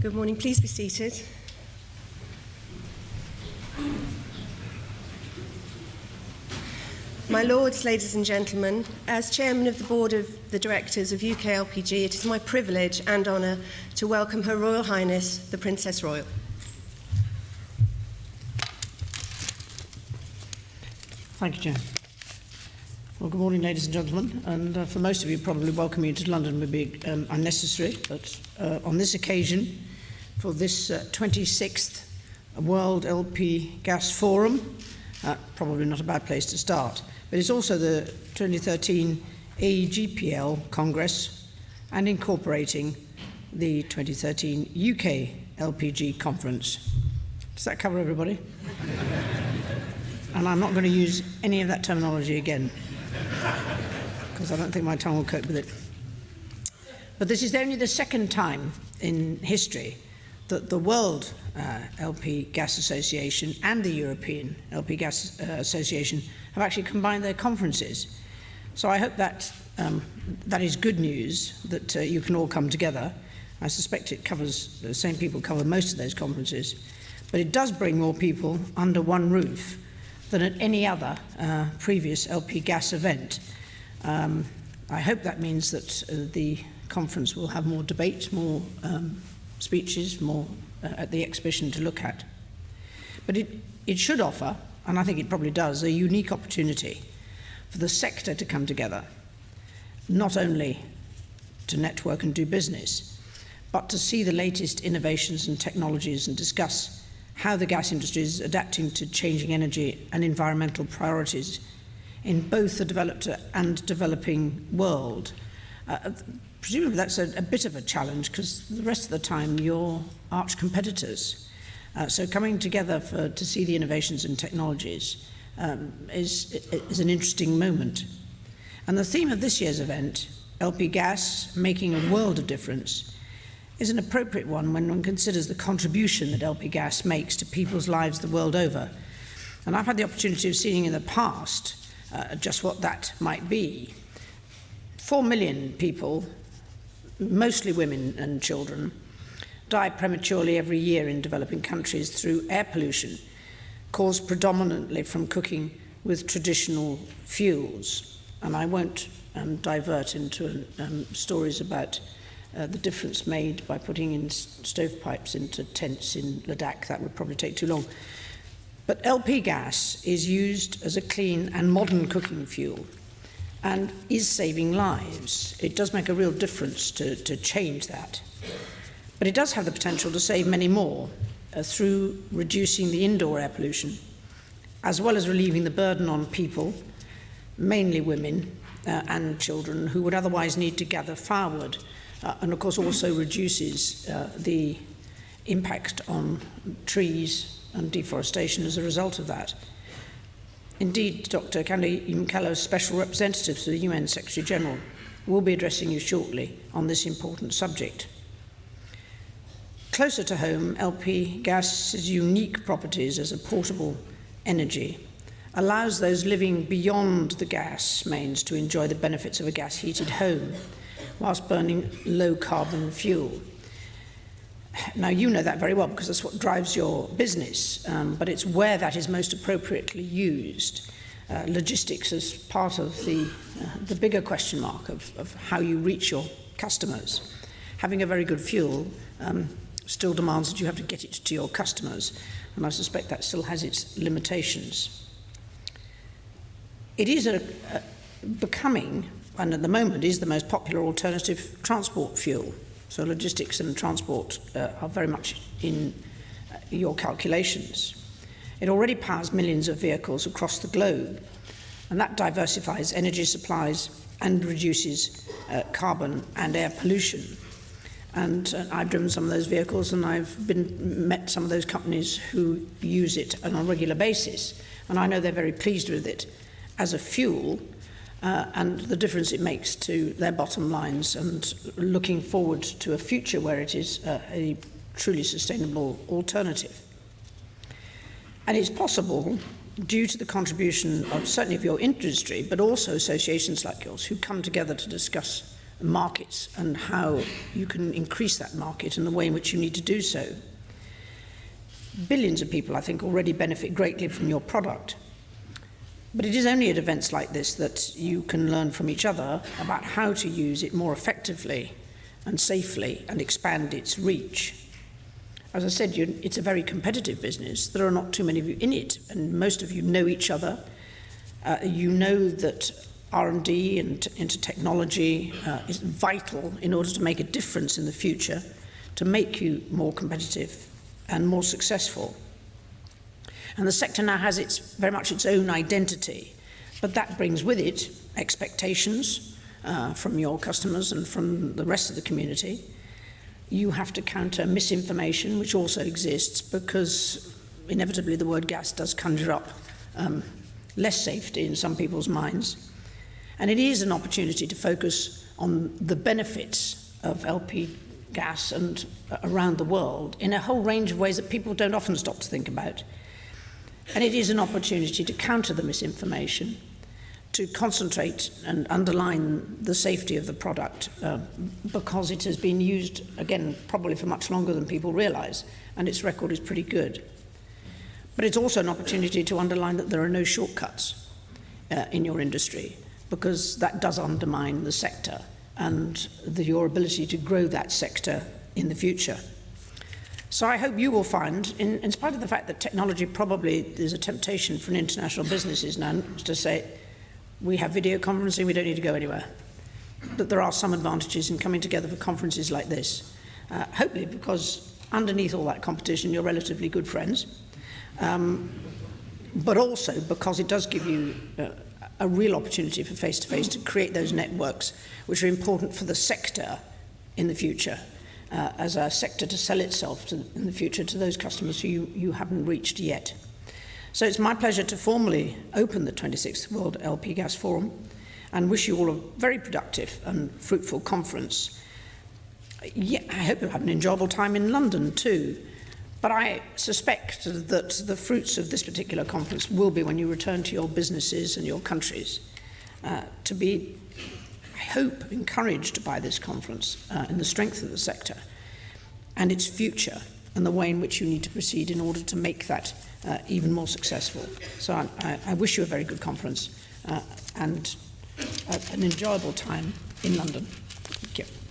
Good morning. Please be seated. My lords, ladies and gentlemen, as chairman of the board of the directors of UKLPG, it is my privilege and honour to welcome Her Royal Highness, the Princess Royal. Thank you, Chair. Well, good morning, ladies and gentlemen, and for most of you, probably welcoming you to London would be unnecessary, but on this occasion, for this 26th World LP Gas Forum, probably not a bad place to start, but it's also the 2013 AEGPL Congress and incorporating the 2013 UKLPG Conference. Does that cover everybody? And I'm not going to use any of that terminology again, because I don't think my tongue will cope with it. But this is only the second time in history that the World LP Gas Association and the European LP Gas Association have actually combined their conferences. So I hope that that is good news, that you can all come together. I suspect it covers, the same people cover most of those conferences, but it does bring more people under one roof than at any other previous LP gas event. I hope that means that the conference will have more debate, more speeches, more at the exhibition to look at. But it should offer, and I think it probably does, a unique opportunity for the sector to come together, not only to network and do business, but to see the latest innovations and technologies and discuss how the gas industry is adapting to changing energy and environmental priorities in both the developed and developing world. Presumably that's a bit of a challenge, because the rest of the time you're arch competitors. So coming together to see the innovations and technologies is an interesting moment. And the theme of this year's event, LP Gas Making a World of Difference, is an appropriate one when one considers the contribution that LP gas makes to people's lives the world over. And I've had the opportunity of seeing in the past just what that might be. 4 million people, mostly women and children, die prematurely every year in developing countries through air pollution, caused predominantly from cooking with traditional fuels. And I won't divert into stories about the difference made by putting in stovepipes into tents in Ladakh. That would probably take too long. But LP gas is used as a clean and modern cooking fuel and is saving lives. It does make a real difference to change that. But it does have the potential to save many more through reducing the indoor air pollution, as well as relieving the burden on people, mainly women and children, who would otherwise need to gather firewood, and of course also reduces the impact on trees and deforestation as a result of that. Indeed, Dr. Kande Imkalo's Special Representative to the UN Secretary General will be addressing you shortly on this important subject. Closer to home, LP gas's unique properties as a portable energy allows those living beyond the gas mains to enjoy the benefits of a gas-heated home whilst burning low-carbon fuel. Now, you know that very well, because that's what drives your business, but it's where that is most appropriately used. Logistics is part of the bigger question mark of how you reach your customers. Having a very good fuel still demands that you have to get it to your customers, and I suspect that still has its limitations. It is becoming, and at the moment is, the most popular alternative transport fuel. So logistics and transport are very much in your calculations. It already powers millions of vehicles across the globe, and that diversifies energy supplies and reduces carbon and air pollution. And I've driven some of those vehicles, and I've met some of those companies who use it on a regular basis, and I know they're very pleased with it as a fuel, and the difference it makes to their bottom lines, and looking forward to a future where it is a truly sustainable alternative. And it's possible, due to the contribution of certainly of your industry, but also associations like yours who come together to discuss markets and how you can increase that market and the way in which you need to do so. Billions of people, I think, already benefit greatly from your product. But it is only at events like this that you can learn from each other about how to use it more effectively and safely and expand its reach. As I said, it's a very competitive business. There are not too many of you in it, and most of you know each other. You know that R&D and into technology is vital in order to make a difference in the future, to make you more competitive and more successful. And the sector now has very much its own identity, but that brings with it expectations from your customers and from the rest of the community. You have to counter misinformation, which also exists, because inevitably the word gas does conjure up less safety in some people's minds. And it is an opportunity to focus on the benefits of LP gas and around the world in a whole range of ways that people don't often stop to think about. And it is an opportunity to counter the misinformation, to concentrate and underline the safety of the product, because it has been used, again, probably for much longer than people realise, and its record is pretty good. But it's also an opportunity to underline that there are no shortcuts in your industry, because that does undermine the sector and your ability to grow that sector in the future. So I hope you will find, in spite of the fact that technology probably, there's a temptation for international businesses now to say, we have video conferencing, we don't need to go anywhere. But there are some advantages in coming together for conferences like this. Hopefully because underneath all that competition, you're relatively good friends. But also because it does give you a real opportunity for face-to-face to create those networks which are important for the sector in the future, as a sector to sell itself in the future to those customers who you haven't reached yet. So it's my pleasure to formally open the 26th World LP Gas Forum and wish you all a very productive and fruitful conference. Yeah, I hope you'll have an enjoyable time in London too. But I suspect that the fruits of this particular conference will be when you return to your businesses and your countries, to be, I hope, encouraged by this conference in the strength of the sector and its future and the way in which you need to proceed in order to make that even more successful. So I wish you a very good conference and an enjoyable time in London. Thank you.